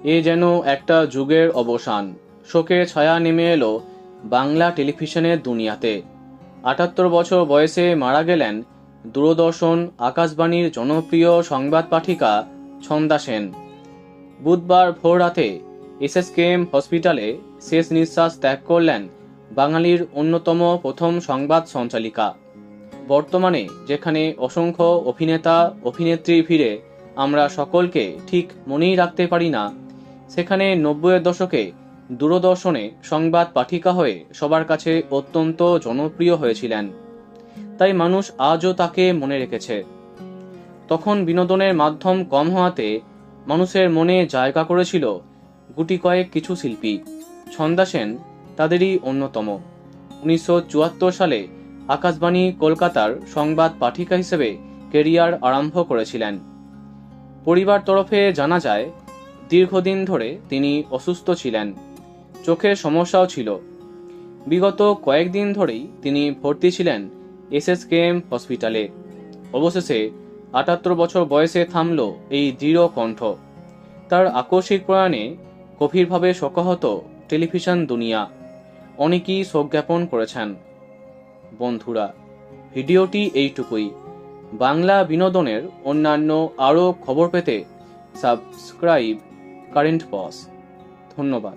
এ যেন একটা যুগের অবসান। শোকের ছায়া নেমে এলো বাংলা টেলিভিশনের দুনিয়াতে। ৭৮ বছর বয়সে মারা গেলেন দূরদর্শন আকাশবাণীর জনপ্রিয় সংবাদ পাঠিকা ছন্দা সেন। বুধবার ভোররাতে এসএসকেএম হসপিটালে শেষ নিঃশ্বাস ত্যাগ করলেন বাঙালির অন্যতম প্রথম সংবাদ সঞ্চালিকা। বর্তমানে যেখানে অসংখ্য অভিনেতা অভিনেত্রী ভিড়ে আমরা সকলকে ঠিক মনেই রাখতে পারি না, সেখানে ৯০-এর দশকে দূরদর্শনে সংবাদ পাঠিকা হয়ে সবার কাছে অত্যন্ত জনপ্রিয় হয়েছিলেন। তাই মানুষ আজও তাকে মনে রেখেছে। তখন বিনোদনের মাধ্যম কম হওয়াতে মানুষের মনে জায়গা করেছিল গুটি কয়েক কিছু শিল্পী। ছন্দা সেন তাদেরই অন্যতম। ১৯৭৪ সালে আকাশবাণী কলকাতার সংবাদ পাঠিকা হিসেবে কেরিয়ার আরম্ভ করেছিলেন। পরিবার তরফে জানা যায়, দীর্ঘদিন ধরে তিনি অসুস্থ ছিলেন, চোখের সমস্যাও ছিল। বিগত কয়েকদিন ধরেই তিনি ভর্তি ছিলেন এসএসকেএম হসপিটালে। অবশেষে ৭৮ বছর বয়সে থামল এই দৃঢ় কণ্ঠ। তার আকস্মিক প্রয়াণে গভীরভাবে শোকাহত টেলিভিশন দুনিয়া। অনেকেই শোক জ্ঞাপন করেছেন। বন্ধুরা, ভিডিওটি এইটুকুই। বাংলা বিনোদনের অন্যান্য আরও খবর পেতে সাবস্ক্রাইব কারেন্ট পজ। ধন্যবাদ।